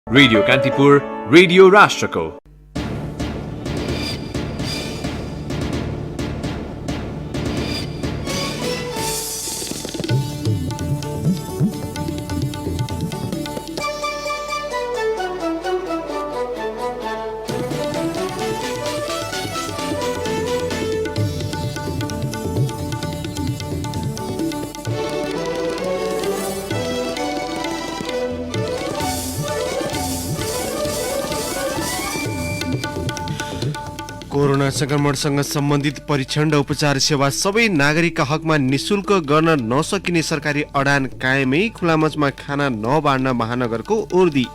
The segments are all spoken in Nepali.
रेडियो कान्तिपुर, रेडियो राष्ट्रको। कोरोना संक्रमणसँग सम्बन्धित परीक्षण र उपचार सेवा सबै नागरिकका हकमा निशुल्क गर्न नसकिने सरकारी अडान कायमै, खुला मञ्चमा खाना नबाड्न महानगरको उर्दी।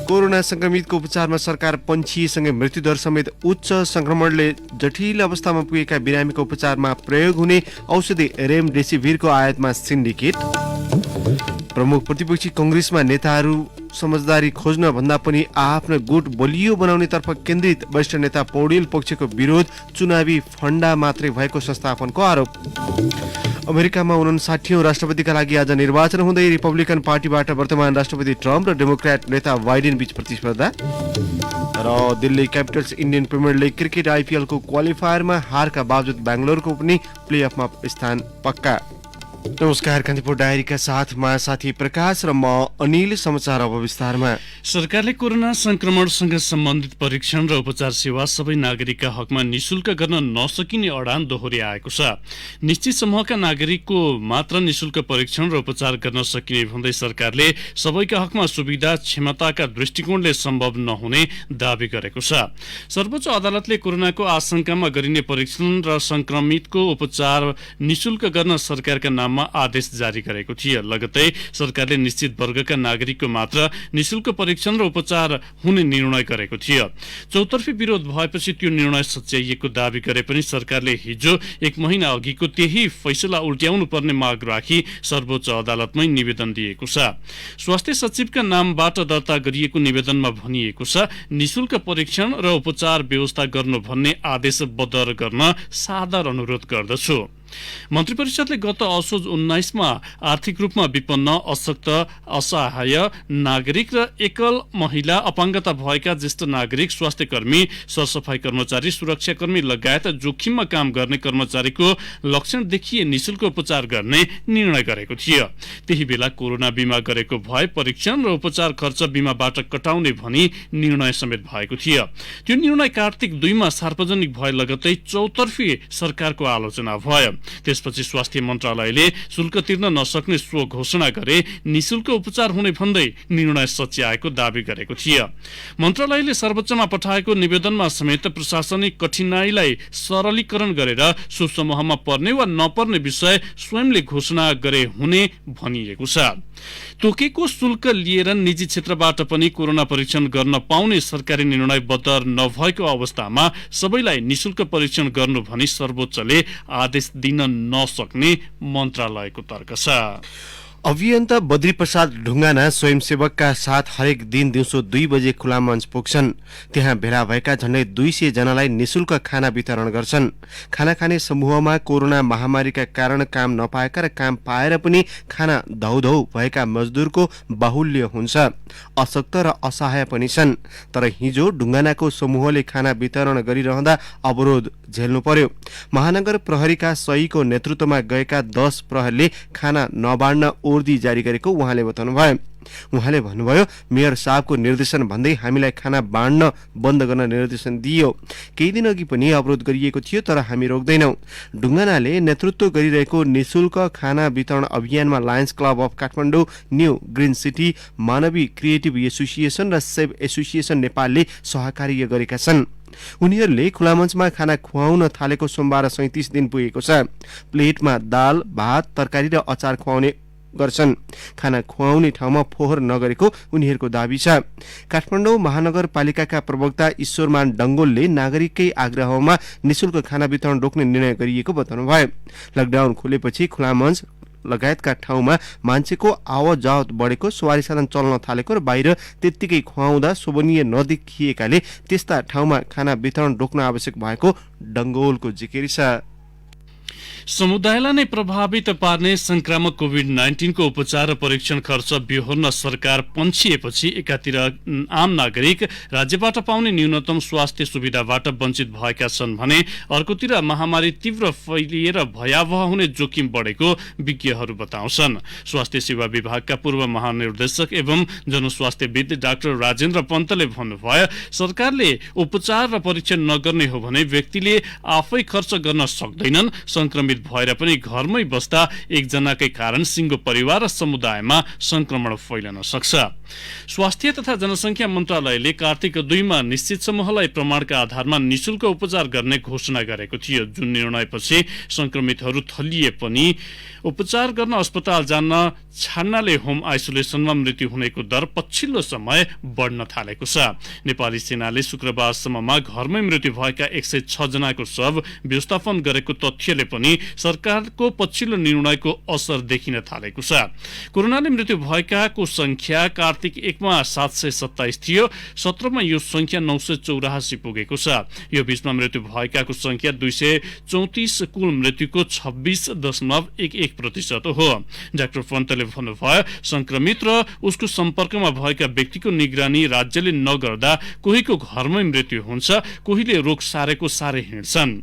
कोरोना संक्रमितको उपचारमा सरकार पन्छिएसँगै मृत्युदर समेत उच्च, संक्रमणले जटिल अवस्थामा पुगेका बिरामीको उपचारमा प्रयोग हुने औषधि रेमडेसिभिरको आयातमा सिन्डिकेट। प्रमुख प्रतिपक्षी कांग्रेसमा नेताहरू समझदारी खोज्न भन्दा पनि आफ्नो गुट बलियो बनाउनेतर्फ केन्द्रित। वरिष्ठ नेता पौडेल पक्षको विरोध चुनावी फण्डा मात्रै भएको संस्थापनको आरोप। अमेरिकामा 59औं राष्ट्रपतिका लागि आज निर्वाचन हुँदै रिपब्लिकन पार्टीबाट वर्तमान राष्ट्रपति ट्रम्प र डेमोक्रेट नेता बाइडेन बीच प्रतिस्पर्धा। र Delhi Capitals Indian Premier League cricket आइपिएलको क्वालिफायरमा हारका बावजुद बेंगलोरको पनि प्लेअफमा स्थान पक्का। नमस्कार, कान्तिपुर डायरीका साथ म साथी प्रकाश र म अनिल। समाचार अब विस्तारमा। सरकारले कोरोना संक्रमणसँग सम्बन्धित परीक्षण र उपचार सेवा सबै नागरिकका हकमा निशुल्क गर्न नसकिने अडान दोहोर्याएको छ। निश्चित समूहका नागरिकको मात्र निशुल्क परीक्षण र उपचार गर्न सकिने भन्दै सरकारले सबैका हकमा सुविधा क्षमताका दृष्टिकोणले सम्भव नहुने दावी गरेको छ। सर्वोच्च अदालतले कोरोनाको आशंकामा गरिने परीक्षण र संक्रमितको उपचार निशुल्क गर्न सरकारका नाममा आदेश जारी गरेको थियो। लगतै सरकारले निश्चित वर्गका नागरिकको मात्र निशुल्क परीक्षण र उपचार हुने निर्णय गरेको थियो। चौतर्फी विरोध भएपछि त्यो निर्णय सच्याइएको दावी गरे पनि सरकारले हिजो 1 महिना अघिको त्यही फैसला उल्ट्याउनु पर्ने माग राखी सर्वोच्च अदालतमै निवेदन दिएको छ। स्वास्थ्य सचिवका नामबाट दर्ता गरिएको निवेदनमा भनिएको छ, निशुल्क परीक्षण र उपचार व्यवस्था गर्नु भन्ने आदेश बदर गर्न सादर अनुरोध गर्दछु। मन्त्री परिषदले गत असोज 19 मा आर्थिक रूपमा विपन्न, अशक्त, असहाय नागरिक र एकल महिला, अपाङ्गता भएका ज्येष्ठ नागरिक, स्वास्थ्य कर्मी, सरसफाई कर्मचारी, सुरक्षाकर्मी लगायत जोखिममा काम गर्ने कर्मचारीको लक्षण देखिए निशुल्क उपचार गर्ने निर्णय गरेको थियो। त्यही बेला कोरोना बिमा गरेको भए परीक्षण र उपचार खर्च बिमाबाट कटाउने भनी निर्णय समेत भएको थियो। त्यो निर्णय कार्तिक 2 मा सार्वजनिक भए लगतै चौतर्फी सरकारको आलोचना भयो। त्यसपछि स्वास्थ्य मन्त्रालयले शुल्क तिर्न नसक्ने सो घोषणा गरे निशुल्क उपचार हुने भन्दै निर्णय सच्याएको दावी गरेको थियो। मन्त्रालयले सर्वोच्चमा पठाएको निवेदनमा समेत प्रशासनिक कठिनाइलाई सरलीकरण गरेर सो समूहमा पर्ने वा नपर्ने विषय स्वयंले घोषणा गरे हुने भनिएको छ। तोकेको शुल्क लिएर निजी क्षेत्रबाट पनि कोरोना परीक्षण गर्न पाउने सरकारी निर्णय बदर नभएको अवस्थामा सबैलाई निशुल्क परीक्षण गर्नु भनी सर्वोच्चले आदेश दिन नसक्ने मन्त्रालयको तर्क छ। अभियन्ता बद्री प्रसाद ढुङ्गाना स्वयंसेवकका साथ हरेक दिन दिउँसो 2 बजे खुला मञ्च पुग्छन्। त्यहाँ भेला भएका झण्डै 200 जनालाई निशुल्क खाना वितरण गर्छन्। खाना खाने समूहमा कोरोना महामारीका कारण काम नपाएका र काम पाएर पनि खाना धौधौ भएका मजदुरको बाहुल्य हुन्छ। अशक्त र असहाय पनि छन्। तर हिजो ढुङ्गानाको समूहले खाना वितरण गरिरहँदा अवरोध झेल्नु पर्यो। महानगर प्रहरीका सहीको नेतृत्वमा गएका 10 प्रहरीले खाना नबाड्न उर्दी जारी गरेको उहाँले बताउनुभयो। उहाँले भन्नुभयो, मेयर साहबको निर्देशन भन्दै हामीलाई खाना बाँड्न बन्द गर्न निर्देशन दिइयो। केही दिन अघि पनि अवरोध गरिएको थियो, तर हामी रोक्दैनौं। ढुङ्गानाले नेतृत्व गरिरहेको निशुल्क खाना वितरण अभियानमा Lions Club of Kathmandu, New Green City, Manavi Creative Association र सेभ एसोसिएसन नेपालले सहकार्य गरेका छन्। उनीहरूले खुला मञ्चमा खाना खुवाउन थालेको सोमबार 37 दिन पुगेको छ। प्लेटमा दाल, भात, तरकारी र अचार खुवाउने गर्छन्। खाना खुवाउने ठाउँमा फोहोर नगरेको उनीहरूको दाबी छ। काठमाडौँ महानगरपालिकाका प्रवक्ता ईश्वरमान डङ्गोलले नागरिककै आग्रहमा निशुल्क खाना वितरण रोक्ने निर्णय गरिएको बताउनुभयो। लकडाउन खुलेपछि खुला मञ्च लगायतका ठाउँमा मान्छेको आवत जावत बढेको, सवारी साधन चल्न थालेको र बाहिर त्यत्तिकै खुवाउँदा शोभनीय नदेखिएकाले त्यस्ता ठाउँमा खाना वितरण रोक्न आवश्यक भएको डङ्गोलको जिकिर छ। समुदायलाई नै प्रभावित पार्ने संक्रामक कोभिड-19 को उपचार र परीक्षण खर्च बेहोर्न सरकार पन्छिएपछि एकातिर आम नागरिक राज्यबाट पाउने न्यूनतम स्वास्थ्य सुविधाबाट वञ्चित भएका छन् भने अर्कोतिर महामारी तीव्र फैलिएर भयावह हुने जोखिम बढेको विज्ञहरू बताउँछन्। स्वास्थ्य सेवा विभागका पूर्व महानिर्देशक एवं जनस्वास्थ्यविद डाक्टर राजेन्द्र पन्तले भन्नुभयो, सरकारले उपचार र परीक्षण नगर्ने हो भने व्यक्तिले आफै खर्च गर्न सक्दैनन्। संक्रमित भएर पनि घरमै बस्दा एकजनाकै कारण सिंगो परिवार र समुदायमा संक्रमण फैलन सक्छ। स्वास्थ्य तथा जनसंख्या मन्त्रालयले कार्तिक 2 मा निश्चित समूहलाई प्रमाणका आधारमा निशुल्क उपचार गर्ने घोषणा गरेको थियो, जुन निर्णयपछि संक्रमितहरू थलिए पनि उपचार गर्न अस्पताल जान छाड्नाले होम आइसोलेसनमा मृत्यु हुनेको दर पछिल्लो समय बढ्न थालेको छ। नेपाली सेनाले शुक्रबारसम्ममा घरमै मृत्यु भएका 106 जनाको शव व्यवस्थापन गरेको तथ्यले पनि सरकारको पछिल्लो निर्णयको असर देखिन थालेको छ। कोरोनाले मृत्यु भएकाको संख्या कार्तिक 1 मा 727 थियो, 17 मा यो संख्या 984 पुगेको छ। यो बीचमा मृत्यु भएकाको संख्या 234, कुल मृत्युको 26.11% हो। डाक्टर पन्तले भन्नुभयो, संक्रमित र उसको सम्पर्कमा भएका व्यक्तिको निगरानी राज्यले नगर्दा कोहीको घरमै मृत्यु हुन्छ, कोहीले रोग सारेको सारे हिँड्छन्।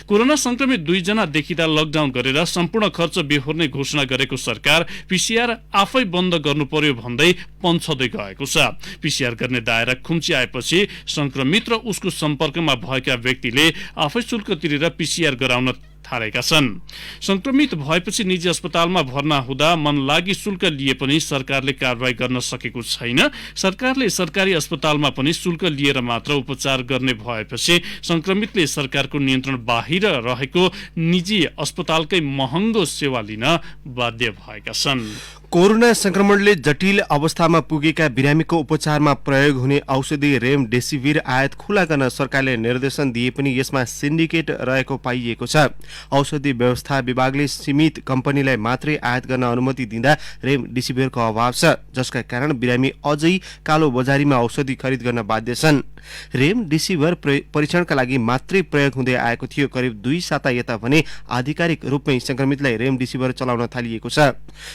कोरोना संक्रमित 2 जना देखिदा लकडाउन गरेर सम्पूर्ण खर्च बेहोर्ने घोषणा गरेको सरकार पीसीआर आफै बन्द गर्नु पर्यो भन्दै पन्छदै गएको छ। पीसीआर गर्ने दायरा खुम्चिआएपछि संक्रमित र उसको सम्पर्कमा भएका व्यक्तिले आफै शुल्क तिरेर पीसीआर गराउन थालेका छन्। संक्रमित भएपछि निजी अस्पतालमा भर्ना हुँदा मनलागी शुल्क लिए पनि सरकारले कारबाही गर्न सकेको छैन। सरकारले सरकारी अस्पतालमा पनि शुल्क लिएर मात्र उपचार गर्ने भएपछि संक्रमितले सरकारको नियन्त्रण बाहिर रहेको निजी अस्पतालकै महँगो सेवा लिन बाध्य भएका छन्। कोरोना संक्रमणले जटिल अवस्थामा पुगेका बिरामीको उपचारमा प्रयोग हुने औषधि रेमडेसिभिर आयात खुला गर्न सरकारले निर्देशन दिए पनि यसमा सिन्डिकेट रहेको पाइएको छ। औषधि व्यवस्था विभागले सीमित कम्पनीलाई मात्रै आयात गर्न अनुमति दिँदा रेमडेसिभिरको अभाव छ, जसका कारण बिरामी अझै कालो बजारीमा औषधि खरिद गर्न बाध्य छन्। रेमडेसिभिर परीक्षणका लागि मात्रै प्रयोग हुँदै आएको थियो। करिब 2 साता यता भने आधिकारिक रूपमै संक्रमितलाई रेमडेसिभिर चलाउन थालिएको छ।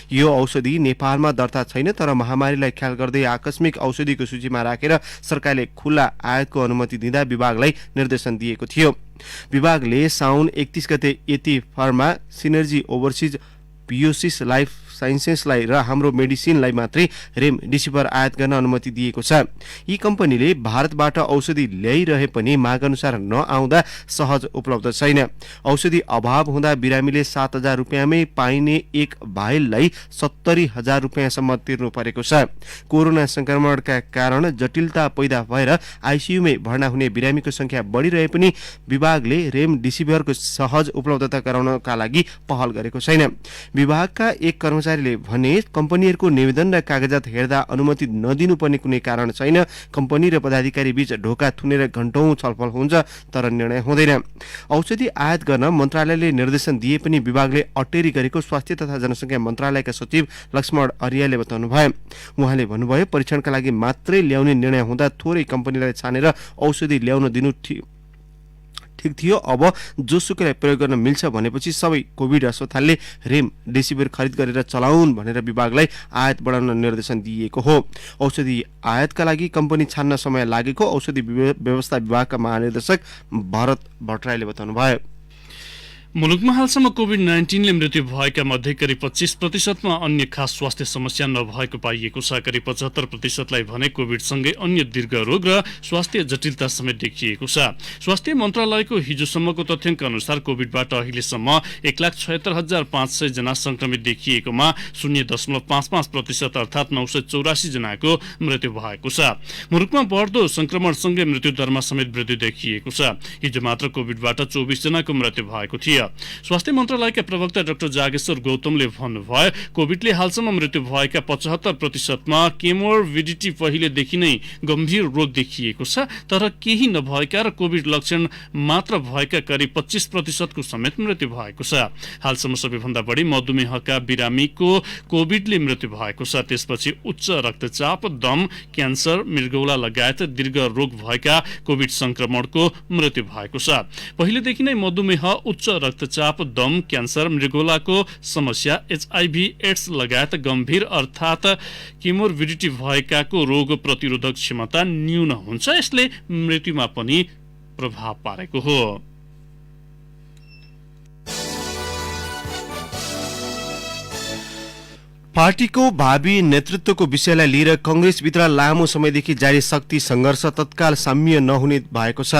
यो औषधि नेपालमा दर्ता छैन, तर महामारीलाई ख्याल गर्दै आकस्मिक औषधिको सूचीमा राखेर सरकारले खुला आयातको अनुमति दिँदा विभागलाई निर्देशन दिएको थियो। विभागले साउन 31 गते यति फार्मा, सिनर्जी ओभरसिज, पियोसिस लाइफ साइन्सेसलाई र हाम्रो मेडिसिनलाई मात्रै रेमडेसिभिर आयात गर्न अनुमति दिएको छ। यी कम्पनीले भारतबाट औषधि ल्याइरहे पनि माग अनुसार नआउँदा सहज उपलब्ध छैन। औषधि अभाव हुँदा बिरामीले 7,000 रुपियाँमै पाइने एक भाइललाई 70,000 रुपियाँसम्म तिर्नु परेको छ। कोरोना संक्रमणका कारण जटिलता पैदा भएर आइसियुमै भर्ना हुने बिरामीको संख्या बढिरहे पनि विभागले रेमडेसिभिरको सहज उपलब्धता गराउनका लागि पहल गरेको छैन। विभागका एक कर्मचारीले भने कम्पनीहरूको निवेदन र कागजात हेर्दा अनुमति नदिनुपर्ने कुनै कारण छैन। कम्पनी र पदाधिकारी बीच ढोका थुनेर घण्टौं छलफल हुन्छ, तर निर्णय हुँदैन। औषधि आयात गर्न मन्त्रालयले निर्देशन दिए पनि विभागले अटेरी गरेको स्वास्थ्य तथा जनसंख्या मन्त्रालयका सचिव लक्ष्मण आर्यले बताउनुभयो। उहाँले भन्नुभयो, परीक्षणका लागि मात्रै ल्याउने निर्णय हुँदा थोरै कम्पनीलाई छानेर औषधि ल्याउन दिनु ठिक थियो। अब जोसुकैलाई प्रयोग गर्न मिल्छ भनेपछि सबै कोभिड अस्पतालले रेमडेसिभिर खरिद गरेर चलाउन् भनेर विभागलाई आयात बढाउन निर्देशन दिएको हो। औषधि आयातका लागि कम्पनी छान्न समय लागेको औषधि व्यवस्था विभागका महानिर्देशक भरत भट्टराईले बताउनुभयो। मुलुकमा हालसम्म कोभिड-19 ले मृत्यु भएका मध्ये करिब 25%मा अन्य खास स्वास्थ्य समस्या नभएको पाइएको छ। करिब 75%लाई भने कोभिडसँगै अन्य दीर्घ रोग र स्वास्थ्य जटिलता समेत देखिएको छ। स्वास्थ्य मन्त्रालयको हिजोसम्मको तथ्याङ्क अनुसार कोभिडबाट अहिलेसम्म 1,76,500 जना संक्रमित देखिएकोमा 0.55% अर्थात् 984 जनाको मृत्यु भएको छ। मुलुकमा बढ्दो संक्रमणसँगै मृत्यु दरमा समेत वृद्धि देखिएको छ। हिजो मात्र कोभिडबाट 24 जनाको मृत्यु भएको थियो। स्वास्थ्य मन्त्रालयका प्रवक्ता डाक्टर जागेश्वर गौतमले भन्नुभयो, कोभिडले हालसम्म मृत्यु भएका 75%मा केमोर्बिडिटी पहिलेदेखि नै गम्भीर रोग देखिएको छ, तर केही नभएका र कोभिड लक्षण मात्र भएका करिब 25%को समेत मृत्यु भएको छ। हालसम्म सबैभन्दा बढी मधुमेहका बिरामीको कोभिडले मृत्यु भएको छ। त्यसपछि उच्च रक्तचाप, दम, क्यान्सर, मृगौला लगायत दीर्घ रोग भएका कोभिड संक्रमणको मृत्यु भएको छ। पहिलेदेखि नै मधुमेह, उच्च रक्तचाप, दम, क्यान्सर, मृगोलाको समस्या, HIV एड्स लगायत गम्भीर अर्थात् किमोर्बिडिटी भएकाको रोग प्रतिरोधक क्षमता न्यून हुन्छ। यसले मृत्युमा पनि प्रभाव पारेको हो। पार्टीको भावी नेतृत्वको विषयलाई लिएर कंग्रेसभित्र लामो समयदेखि जारी शक्ति संघर्ष तत्काल साम्य नहुने भएको छ।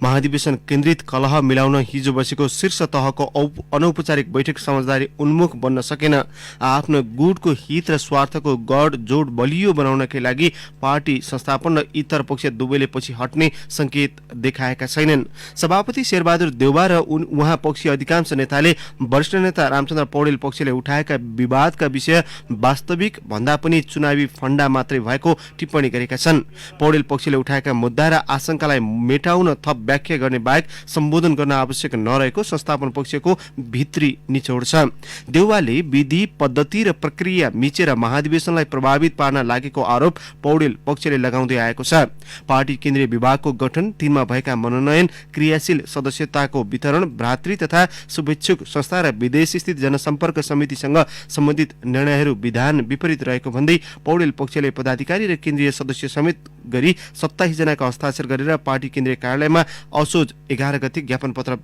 महाधिवेशन केन्द्रित कलह मिलाउन हिजो बसेको शीर्ष तहको अनौपचारिक बैठक समझदारी उन्मुख बन्न सकेन। आफ्नो गुटको हित र स्वार्थको गढ जोड बलियो बनाउनकै लागि पार्टी संस्थापन र इतर पक्ष दुवैले पछि हट्ने संकेत देखाएका छैनन्। सभापति शेरबहादुर देउवा र उहाँ पक्षीय अधिकांश नेताले वरिष्ठ नेता रामचन्द्र पौडेल पक्षले उठाएका विवादका विषय वास्तविक भन्दा पनि चुनावी फण्डा मात्रै भएको टिप्पणी गरेका छन्। पौडेल पक्षले उठाएका मुद्दा र आशंकालाई मेटाउन थप व्याख्या गर्ने बाहेक सम्बोधन गर्न आवश्यक नरहेको संस्थापन पक्षको भित्री निचोड छ। देउवाले विधि पद्धति र प्रक्रिया मिचेर महाधिवेशनलाई प्रभावित पार्न लागेको आरोप पौडेल पक्षले लगाउँदै आएको छ। पार्टी केन्द्रीय विभागको गठन, तिनमा भएका मनोनयन, क्रियाशील सदस्यताको वितरण, भ्रातृ तथा शुभेच्छुक संस्था र विदेश स्थित जनसम्पर्क समितिसँग सम्बन्धित निर्णयहरू विधान विपरीत रहेको भन्दै पौडेल पक्षले पदाधिकारी र केन्द्रीय सदस्य समेत गरी 27 जनाको हस्ताक्षर गरेर पार्टी केन्द्रीय कार्यालयमा असोज 11 गते ज्ञापन पत्र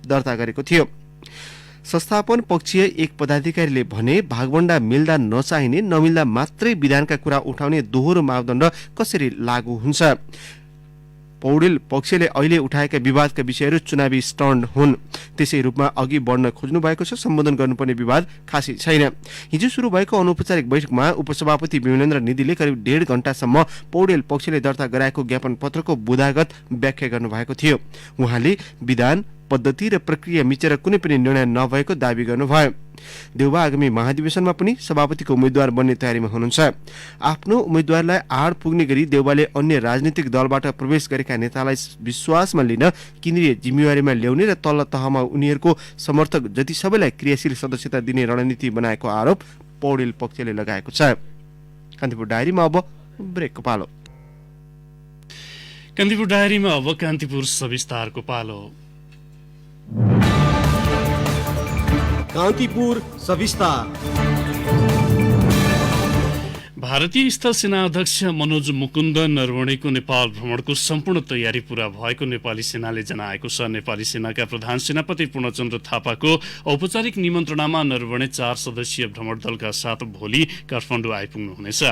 दर्ता गरेको थियो। संस्थापन पक्षीय एक पदाधिकारीले भने भागवण्डा मिल्दा नचाहिने, नमिल्दा मात्रै विधानका कुरा उठाउने दोहोरो मापदण्ड कसरी लागू हुन्छ। पौडेल पक्षले अहिले उठाएका विवादका विषयहरू चुनावी स्टन्ड हुन्, त्यसै रूपमा अघि बढ्न खोज्नु भएको छ। सम्बोधन गर्नुपर्ने विवाद खासै छैन। हिजो सुरु भएको अनौपचारिक बैठकमा उपसभापति विमलेन्द्र निधिले करिब 1.5 घण्टासम्म पौडेल पक्षले दर्ता गराएको ज्ञापन पत्रको बुदागत व्याख्या गर्नुभएको थियो। उहाँले विधान पद्धति र प्रक्रिया मिचेर कुनै पनि निर्णय नभएको दावी गर्नुभयो। देउवा आगामी महाधिवेशनमा पनि सभापतिको उम्मेद्वार बन्ने तयारीमा हुनुहुन्छ। आफ्नो उम्मेद्वारलाई आड पुग्ने गरी देउवाले अन्य राजनीतिक दलबाट प्रवेश गरेका नेतालाई विश्वासमा लिन केन्द्रीय जिम्मेवारीमा ल्याउने र तल्लो तहमा उनीहरूको समर्थक जति सबैलाई क्रियाशील सदस्यता दिने रणनीति बनाएको आरोप पौडेल पक्षले लगाएको छ। कान्तिपुर डायरीमा अब ब्रेकको पालो। कान्तिपुर डायरीमा अब कान्तिपुर सविस्तारको पालो। कान्तिपुर सविस्तार। भारतीय स्थल सेना अध्यक्ष मनोज मुकुन्द नरवणेको नेपाल भ्रमणको सम्पूर्ण तयारी पूरा भएको नेपाली सेनाले जनाएको छ। नेपाली सेनाका प्रधान सेनापति पूर्णचन्द्र थापाको औपचारिक निमन्त्रणामा नरवणे 4 सदस्यीय भ्रमण दलका साथ भोलि काठमाडौँ आइपुग्नुहुनेछ।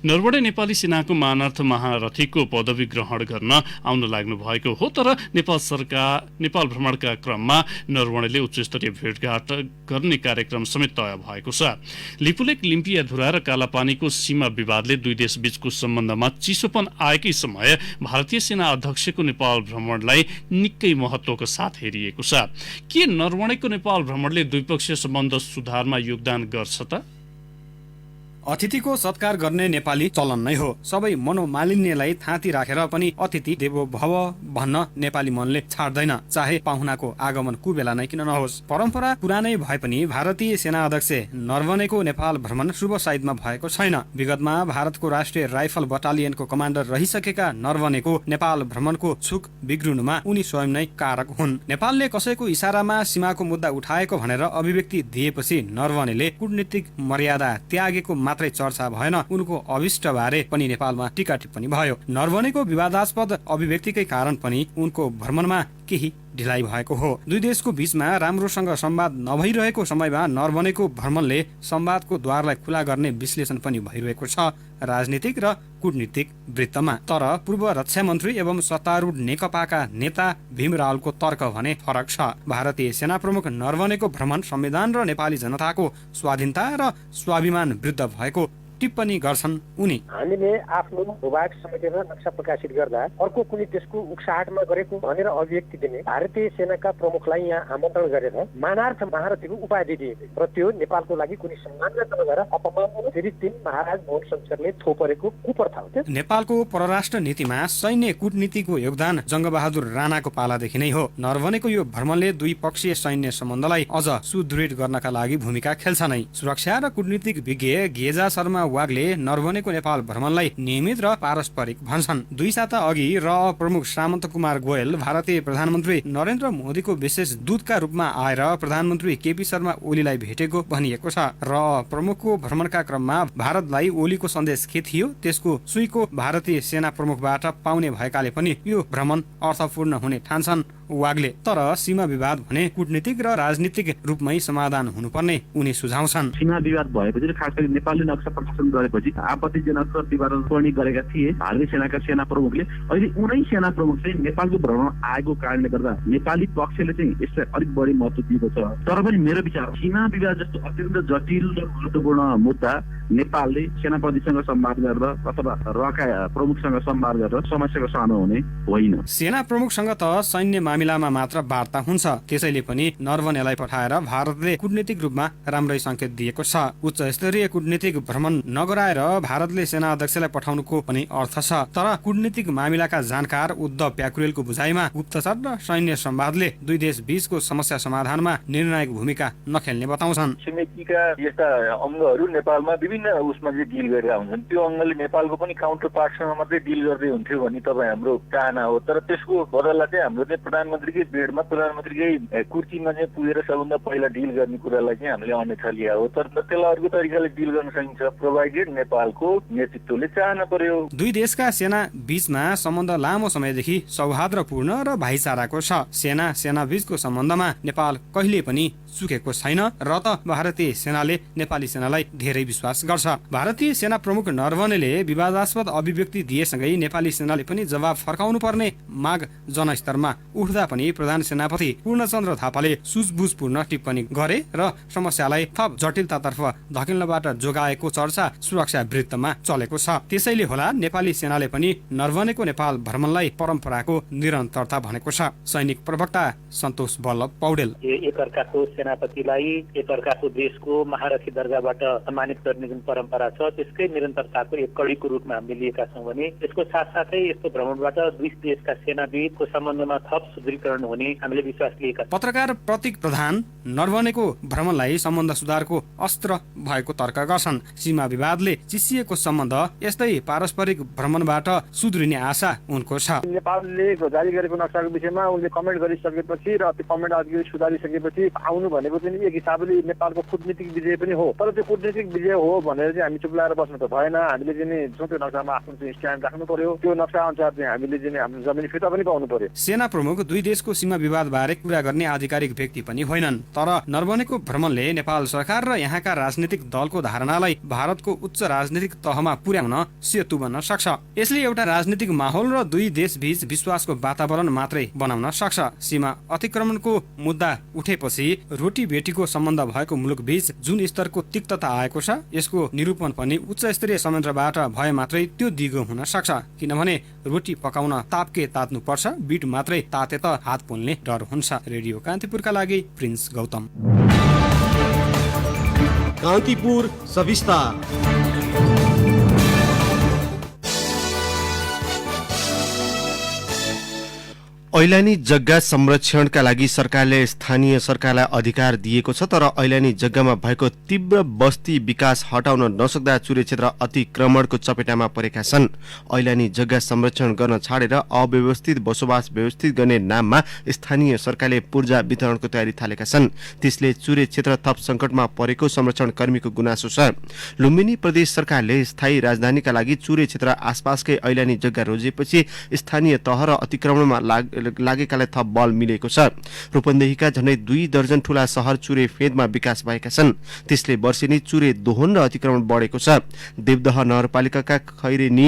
नरवणे नेपाली सेनाको मानार्थ महारथीको पदवी ग्रहण गर्न आउन लाग्नु भएको हो, तर नेपाल भ्रमणका क्रममा नरवणेले उच्चस्तरीय भेटघाट गर्ने कार्यक्रम समेत तय भएको छ। लिपुलेक, लिम्पियाधुरा र कालापानीको सीमा विवादले दुई देश बीचको सम्बन्धमा चिसोपन आएकै समय भारतीय सेना अध्यक्षको नेपाल भ्रमणलाई निकै महत्त्वको साथ हेरिएको छ। के नरवणेको नेपाल भ्रमणले द्विपक्षीय सम्बन्ध सुधारमा योगदान गर्छ त? अतिथिको सत्कार गर्ने नेपाली चलन नै हो। सबै मनोमालिन्यलाई थाँती राखेर पनि अतिथि देवो भव भन्न नेपाली मनले छाड्दैन, चाहे पाहुनाको आगमन कुबेला नै किन नहोस्। परम्परा पुरानै भए पनि भारतीय सेना अध्यक्ष नरवणेको नेपाल भ्रमण शुभ साइदमा भएको छैन। विगतमा भारतको राष्ट्रिय राइफल बटालियनको कमान्डर रहिसकेका नरवणेको नेपाल भ्रमणको छुक बिग्रुनुमा उनी स्वयं नै कारक हुन्। नेपालले कसैको इसारामा सीमाको मुद्दा उठाएको भनेर अभिव्यक्ति दिएपछि नरवणेले कूटनीतिक मर्यादा त्यागेको मात्रै चर्चा भएन, उनको अभिष्ट बारे पनि नेपालमा टीका टिप्पणी भयो। नरवणेको विवादास्पद अभिव्यक्तिकै कारण पनि उनको भ्रमणमा केही ढिलाइ भएको हो। दुई देशको बीचमा राम्रोसँग संवाद नभइरहेको समयमा नरवणेको भ्रमणले संवादको द्वारलाई खुला गर्ने विश्लेषण पनि भइरहेको छ राजनीतिक र कूटनीतिक वृत्तमा। तर पूर्व रक्षा मन्त्री एवं सत्तारूढ नेकपाका नेता भीम रावलको तर्क भने फरक छ। भारतीय सेना प्रमुख नरवणेको भ्रमण संविधान र नेपाली जनताको स्वाधीनता र स्वाभिमान विरुद्ध भएको टिप्पणी गर्छन् उनी। हामीले आफ्नो भूभाग समेटेर नक्सा प्रकाशित गर्दा अर्को कुनै देशको उक्साहटमा गरेको भनेर अभिव्यक्ति दिने भारतीय सेनाका प्रमुखलाई यहाँ आमन्त्रण गरेर मानार्थ महारथीको उपाधि दिए र त्यो नेपालको लागि कुनै सम्मानजनक नभएर अपमान फेरि दिन महाराज मोहन शमशेरले थोपरेको कुप्रथा हो। नेपालको परराष्ट्र नीतिमा सैन्य कूटनीतिको योगदान जङ्गबहादुर राणाको पालादेखि नै हो। नरवणेको यो भ्रमणले द्विपक्षीय सैन्य सम्बन्धलाई अझ सुदृढ गर्नका लागि भूमिका खेल्छ नै। सुरक्षा र कूटनीतिक विज्ञ गेजा शर्मा वागले नरवनेको नेपाल भ्रमणलाई नियमित र पारस्परिक भन्छन्। 2 साता अघि र प्रमुख सामन्त कुमार गोयल भारतीय प्रधानमन्त्री नरेन्द्र मोदीको विशेष दूतका रूपमा आएर प्रधानमन्त्री केपी शर्मा ओलीलाई भेटेको भनिएको छ। र प्रमुखको भ्रमणका क्रममा भारतलाई ओलीको सन्देश के थियो त्यसको सुइको भारतीय सेना प्रमुखबाट पाउने भएकाले पनि यो भ्रमण अर्थपूर्ण हुने ठान्छन् वागले। तर सीमा विवाद भने कूटनीतिक र राजनीतिक रूपमै समाधान हुनुपर्ने उनी सुझाउँछन्। सीमा विवाद भएपछि खास गरी नेपालले नक्सा प्रकाशन गरेपछि आपत्तिजनक टिप्पणी गरेका थिए भारतीय सेनाका सेना प्रमुखले। अहिले उनै सेना प्रमुख चाहिँ नेपालको भ्रमण आएको कारणले गर्दा नेपाली पक्षले चाहिँ यसलाई अलिक बढी महत्त्व दिएको छ। तर पनि मेरो विचार सीमा विवाद जस्तो अत्यन्त जटिल र महत्त्वपूर्ण मुद्दा नेपालले सेनापतिसँग संवाद गरेर अथवा रका प्रमुखसँग संवाद गरेर समस्याको सामना हुने होइन। सेना प्रमुखसँग त सैन्य मामिलामा मात्र वार्ता हुन्छ, त्यसैले पनि नरवनेलाई पठाएर भारतले कूटनीतिक रूपमा राम्रै संकेत दिएको छ। उच्च स्तरीय कूटनीतिक भ्रमण नगराएर भारतले सेना अध्यक्षलाई पठाउनुको पनि अर्थ छ। तर कूटनीतिक मामिलाका जानकार उद्धव प्याकुरेलको बुझाइमा गुप्तचर र सैन्य संवादले दुई देश बीचको समस्या समाधानमा निर्णायक भूमिका नखेल्ने बताउँछन्। छिमेकीका यस्ता अङ्गहरू नेपालमा विभिन्न उसमा चाहिँ डिल गरेका हुन्छन्। त्यो अङ्गले नेपालको पनि काउन्टर पार्टसँग मात्रै डिल गर्दै हुन्थ्यो भन्ने तपाईँ हाम्रो चाहना हो। तर त्यसको बदलमा चाहिँ हाम्रो चाहिँ प्रधानमन्त्रीकै बेडमा प्रधानमन्त्रीकै कुर्सीमा चाहिँ पुगेर सबभन्दा पहिला डिल गर्ने कुरालाई चाहिँ हामीले अन्यथा लिया हो। तर त्यसलाई अर्को तरिकाले डिल गर्न सकिन्छ, प्रोभाइडेड नेपालको नेतृत्वले चाहना पर्यो। दुई देशका सेना बीचमा सम्बन्ध लामो समयदेखि सौहार्दपूर्ण र भाइचाराको छ। सेना बीचको सम्बन्धमा नेपाल कहिले पनि चुकेको छैन र त भारतीय सेनाले नेपाली सेनालाई धेरै विश्वास गर्छ। भारतीय सेना प्रमुख नरवनेले विवादास्पद अभिव्यक्ति दिएसँगै नेपाली सेनाले पनि जवाब फर्काउनु पर्ने माग जनस्तरमा उठ्दा पनि प्रधान सेनापति पूर्णचन्द्र थापाले सुझबुझपूर्ण टिप्पणी गरे र समस्यालाई थप जटिलतातर्फ धकेल्नबाट जोगाएको चर्चा सुरक्षा वृत्तमा चलेको छ। त्यसैले होला नेपाली सेनाले पनि नरवनेको नेपाल भ्रमणलाई परम्पराको निरन्तरता भनेको छ। सैनिक प्रवक्ता सन्तोष बल्लभ पौडेल एकअर्काको सेनापतिलाई एकअर्काको देशको महारथी दर्जाबाट सम्मानित गर्ने जुन परम्परा छ त्यसकै निरन्तरताको एक कडीको रूपमा हामीले लिएका छौँ भने यसको साथसाथै यस्तो भ्रमणबाट दुई देशका सेनाबीचको सम्बन्धमा थप सुदृढीकरण हुने हामीले विश्वास लिएका छौँ। पत्रकार प्रतीक प्रधान नरवनेको भ्रमणलाई सम्बन्ध सुधारको अस्त्र भएको तर्क गर्छन्। सीमा विवादले चिसिएको सम्बन्ध यस्तै पारस्परिक भ्रमणबाट सुध्रिने आशा उनको छ। नेपालले जारी गरेको नक्साको विषयमा उनले कमेन्ट गरिसकेपछि र त्यो कमेन्ट अघि सुधारिसकेपछि आउनु भनेको चाहिँ एक हिसाबले नेपालको कूटनीतिक विजय पनि हो। तर त्यो कूटनीतिक विजय हो भनेर चाहिँ हामी चुप लागेर बस्नु त भएन। हामीले चाहिँ त्यो नक्सामा आफ्नो चाहिँ स्ट्यान्ड राख्नु पर्यो। त्यो नक्सा अनुसार चाहिँ हामीले चाहिँ हाम्रो जमिन फिर्ता पनि पाउनु पर्यो। सेना प्रमुख दुई देशको सीमा विवाद बारे कुरा गर्ने आधिकारिक व्यक्ति पनि होइनन्। तर नरवनेको भ्रमणले नेपाल सरकार र यहाँका राजनीतिक दलको धारणालाई भारतको उच्च राजनीतिक तहमा पुर्याउन सेतु बन्न सक्छ। यसले एउटा राजनीतिक माहौल र दुई देश बीच विश्वासको वातावरण मात्रै बनाउन सक्छ। सीमा अतिक्रमणको मुद्दा उठेपछि रोटी बेटीको सम्बन्ध भएको मुलुक बीच जुन स्तरको तिक्तता आएको छ यसको निरूपण पनि उच्च स्तरीय संयन्त्रबाट भए मात्रै त्यो दिगो हुन सक्छ। किनभने रोटी पकाउन तापके तात्नु पर्छ, बिट मात्रै ताते त हात पोल्ने डर हुन्छ। रेडियो कान्तिपुरका लागि प्रिन्स गौतम। कान्तिपुर सविस्ता। ऐलानी जग्गा संरक्षणका लागि सरकारले स्थानीय सरकारलाई अधिकार दिएको छ। तर ऐलानी जग्गामा भएको तीव्र बस्ती विकास हटाउन नसक्दा चुरे क्षेत्र अतिक्रमणको चपेटामा परेका छन्। ऐलानी जग्गा संरक्षण गर्न छाडेर अव्यवस्थित बसोबास व्यवस्थित गर्ने नाममा स्थानीय सरकारले पूर्जा वितरणको तयारी थालेका छन्। त्यसले चुरे क्षेत्र थप संकटमा परेको संरक्षण कर्मीको गुनासो छ। लुम्बिनी प्रदेश सरकारले स्थायी राजधानीका लागि चुरे क्षेत्र आसपासकै ऐलानी जग्गा रोजेपछि स्थानीय तह र अतिक्रमणमा लागेकालाई थप बल मिलेको छ। रूपन्देहीका झण्डै 2 दर्जन ठूला सहर चुरे फेदमा विकास भएका छन्। त्यसले वर्षेनी चुरे दोहन र अतिक्रमण बढेको छ। देवदह नगरपालिकाका खैरेनी,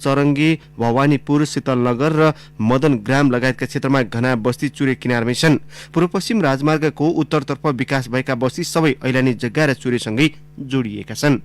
चरङ्गे, भवानीपुर, शीतलनगर र मदन ग्राम लगायतका क्षेत्रमा घना बस्ती चुरे किनारमै छन्। पूर्व पश्चिम राजमार्गको उत्तरतर्फ विकास भएका बस्ती सबै ऐलानी जग्गा र चुरेसँगै जोडिएका छन्।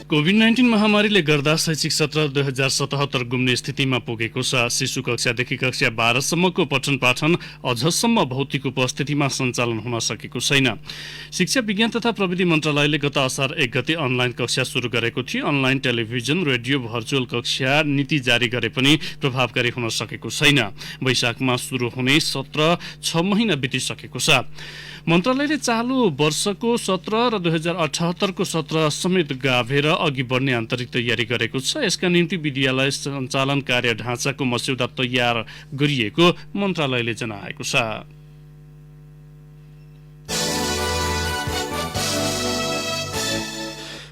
कोभिड-19 महामारीले गर्दा शैक्षिक सत्र 2077 गुम्ने स्थितिमा पुगेको छ। शिशु कक्षादेखि कक्षा 12 सम्मको पठन पाठन अझसम्म भौतिक उपस्थितिमा सञ्चालन हुन सकेको छैन। शिक्षा विज्ञान तथा प्रविधि मन्त्रालयले गत असार 1 गते अनलाइन कक्षा सुरु गरेको थियो। अनलाइन टेलिभिजन, रेडियो, भर्चुअल कक्षा नीति जारी गरे पनि प्रभावकारी हुन सकेको छैन। वैशाखमा सुरु हुने सत्र 6 महिना बितिसकेको छ। मन्त्रालयले चालु वर्षको सत्र र 2078को सत्र समेत गाभेर अघि बढ्ने आन्तरिक तयारी गरेको छ। यसका निम्ति विद्यालय सञ्चालन कार्य ढाँचाको मस्यौदा तयार गरिएको मन्त्रालयले जनाएको छ।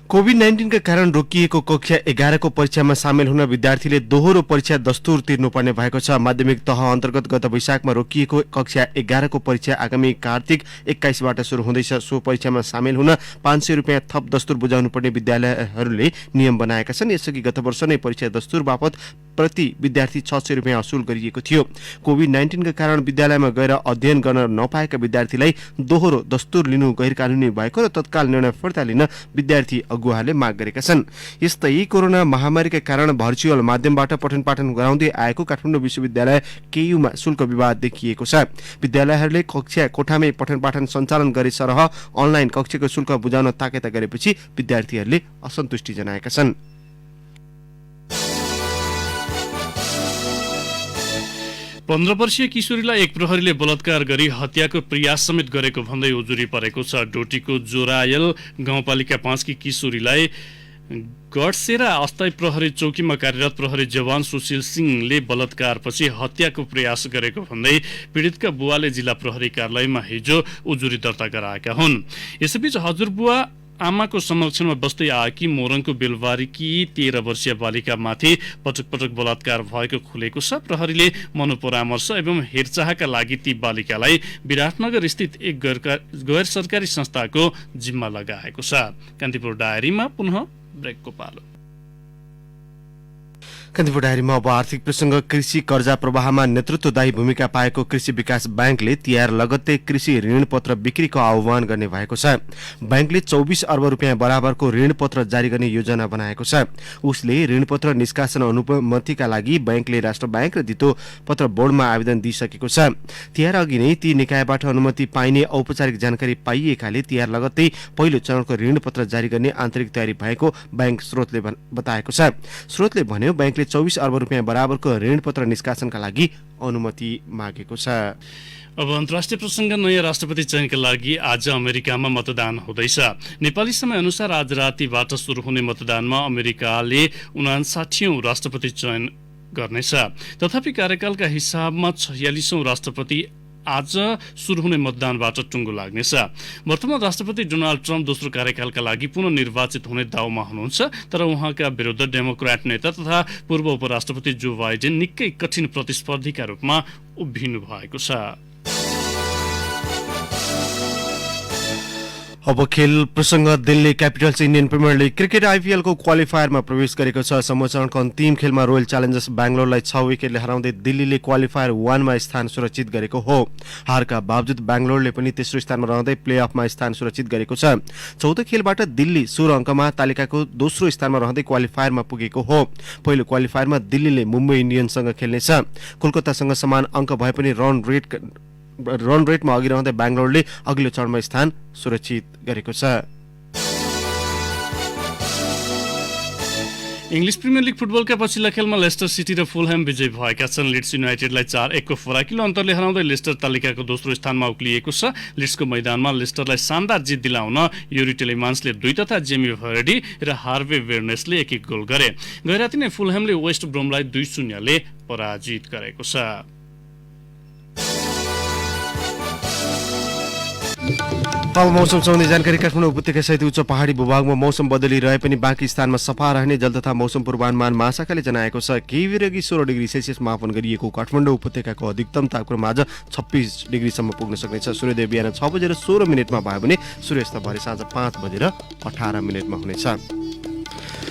कोभिड-19 का कारण रोकिएको कक्षा 11 को परीक्षामा सामेल हुन विद्यार्थीले दोहोरो परीक्षा दस्तुर तिर्नुपर्ने भएको छ। माध्यमिक तह अन्तर्गत गत वैशाखमा रोकिएको कक्षा 11 को परीक्षा आगामी कार्तिक 21 बाट सुरु हुँदैछ। सो परीक्षामा सामेल हुन 500 रुपियाँ थप दस्तुर बुझाउनु पर्ने विद्यालयहरूले नियम बनाएका छन्। यसअघि गत वर्ष नै परीक्षा दस्तुर बापत प्रति विद्यार्थी 600 रुपियाँ असुल गरिएको थियो। कोभिड-19 का कारण विद्यालयमा गएर अध्ययन गर्न नपाएका विद्यार्थीलाई दोहोरो दस्तुर लिनु गैर कानूनी भएको र तत्काल निर्णय फिर्ता लिन विद्यार्थी अगुवाले माग गरेका छन्। यस्तै कोरोना महामारीका कारण भर्चुअल माध्यमबाट पठन पाठन गराउँदै आएको काठमाडौँ विश्वविद्यालय केयुमा शुल्क विवाद देखिएको छ। विद्यालयहरूले कक्षा कोठामै पठन पाठन सञ्चालन गरे सरह अनलाइन कक्षाको शुल्क बुझाउन ताकेता गरेपछि विद्यार्थीहरूले असन्तुष्टि जनाएका छन्। पन्ध्र वर्षीय किशोरीलाई एक प्रहरीले बलात्कार गरी हत्याको प्रयास समेत गरेको भन्दै उजुरी परेको छ। डोटीको जोरायल गाउँपालिका 5 की किशोरीलाई गडसेरा अस्थायी प्रहरी चौकीमा कार्यरत प्रहरी जवान सुशील सिंहले बलात्कारपछि हत्याको प्रयास गरेको भन्दै पीडितका बुवाले जिल्ला प्रहरी कार्यालयमा हिजो उजुरी दर्ता गराएका हुन्। यसैबीच हजुरबुवा आमाको संरक्षणमा बस्दै आएकी मोरङको बेलबारीकी 13 वर्षीय बालिकामाथि पटक पटक बलात्कार भएको खुलेको छ। प्रहरीले मनोपरामर्श एवं हेरचाहका लागि ती बालिकालाई विराटनगर स्थित एक गैर सरकारी संस्थाको जिम्मा लगाएको छ। कान्तिपुर डायरीमा पुनः ब्रेकको पालो। कान्तिपुर डायरीमा अब आर्थिक प्रसंग। कृषि कर्जा प्रवाहमा नेतृत्वदायी भूमिका पाएको कृषि विकास बैंकले तिहार लगत्तै कृषि ऋण पत्र बिक्रीको आह्वान गर्ने भएको छ। बैंकले 24 अर्ब रुपियाँ बराबरको ऋण पत्र जारी गर्ने योजना बनाएको छ। उसले ऋण पत्र निष्कासन अनुमतिका लागि बैंकले राष्ट्र बैंक र धितो पत्र बोर्डमा आवेदन दिइसकेको छ। तिहार अघि नै ती निकायबाट अनुमति पाइने औपचारिक जानकारी पाइएकाले तिहार लगत्तै पहिलो चरणको ऋण पत्र जारी गर्ने आन्तरिक तयारी भएको बैंक स्रोतले बताएको छ। स्रोतले भन्यो बैंकले 24 अर्ब रुपियाँ बराबरको ऋण पत्र निष्कासनका लागि अनुमति मागेको छ। अब अन्तर्राष्ट्रिय प्रसंग। नयाँ राष्ट्रपति चयनका लागि आज अमेरिकामा मतदान हुँदैछ। नेपाली समय अनुसार आज रातिबाट सुरु हुने मतदानमा अमेरिकाले 59औं राष्ट्रपति चयन गर्नेछ। तथापि कार्यकालका हिसाबमा 46औं राष्ट्रपति आज सुरु हुने मतदानबाट टुङ्गो लाग्नेछ। वर्तमान राष्ट्रपति डोनाल्ड ट्रम्प दोस्रो कार्यकालका लागि पुनः निर्वाचित हुने दाउमा हुनुहुन्छ। तर उहाँका विरुद्ध डेमोक्रेट नेता तथा पूर्व उपराष्ट्रपति जो बाइडेन निकै कठिन प्रतिस्पर्धीका रूपमा उभिनु भएको छ। अब खेल प्रसंग। Delhi Capitals Indian Premier League cricket IPL को क्वालिफायरमा प्रवेश गरेको छ। समूहचरणको अन्तिम खेलमा रोयल च्यालेन्जर्स बेंगलोरलाई 6 विकेटले हराउँदै दिल्लीले क्वालिफायर 1 मा स्थान सुरक्षित गरेको हो। हारका बावजुद बेंगलोरले पनि तेस्रो स्थानमा रहँदै प्लेअफमा स्थान सुरक्षित गरेको छ। चौथो खेलबाट दिल्ली 16 अङ्कमा तालिकाको दोस्रो स्थानमा रहँदै क्वालिफायरमा पुगेको हो। पहिलो क्वालिफायरमा दिल्लीले मुम्बई इन्डियन्ससँग खेल्नेछ। कोलकातासँग समान अङ्क भए पनि रन रेटमा अघि रहँदै बेंगलोरले अघिल्लो चरणमा स्थान सुरक्षित गरेको छ। इंग्लिश प्रिमियर लिग फुटबलका पछिल्ला खेलमा लेस्टर सिटी र फुलह्याम विजयी भएका छन्। लिड्स युनाइटेडलाई 4-1 को फराकिलो अन्तरले हराउँदै लेस्टर तालिकाको दोस्रो स्थानमा उक्लिएको छ। लिड्सको मैदानमा लेस्टरलाई शानदार जित दिलाउन योरी टेलेमान्सले 2 तथा जेमी भर्डी र हार्वे बेर्नेसले 1-1 गोल गरे। गैराती नै फुलह्यामले वेस्ट ब्रोमलाई 2-0 ले पराजित गरेको छ। अब मौसम सम्बन्धी जानकारी। काठमाडौँ उपत्यका सहित उच्च पहाडी भूभागमा मौसम बदली रहे पनि बाँकी स्थानमा सफा रहने जल तथा मौसम पूर्वानुमान महाशाखाले जनाएको छ। केही बेरअघि 16 डिग्री सेल्सियस मापन गरिएको काठमाडौँ उपत्यकाको अधिकतम तापक्रम आज 26 डिग्रीसम्म पुग्न सक्नेछ। सूर्योदय बिहान 6:16 भयो भने सूर्यास्त भरे साँझ 5:18 हुनेछ।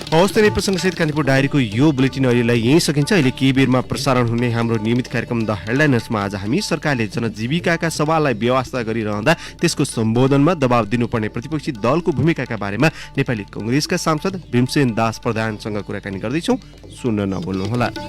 हवस् त नै प्रसङ्गसहित कान्तिपुर डायरीको यो बुलेटिन अहिलेलाई यहीँ सकिन्छ। अहिले केही बेरमा प्रसारण हुने हाम्रो नियमित कार्यक्रम द हेडलाइनर्समा आज हामी सरकारले जनजीविकाका सवाललाई व्यवस्था गरिरहँदा त्यसको सम्बोधनमा दबाव दिनुपर्ने प्रतिपक्षी दलको भूमिकाका बारेमा नेपाली कांग्रेसका सांसद भीमसेन दास प्रधानसँग कुराकानी गर्दैछौँ। सुन्न नभुल्नुहोला।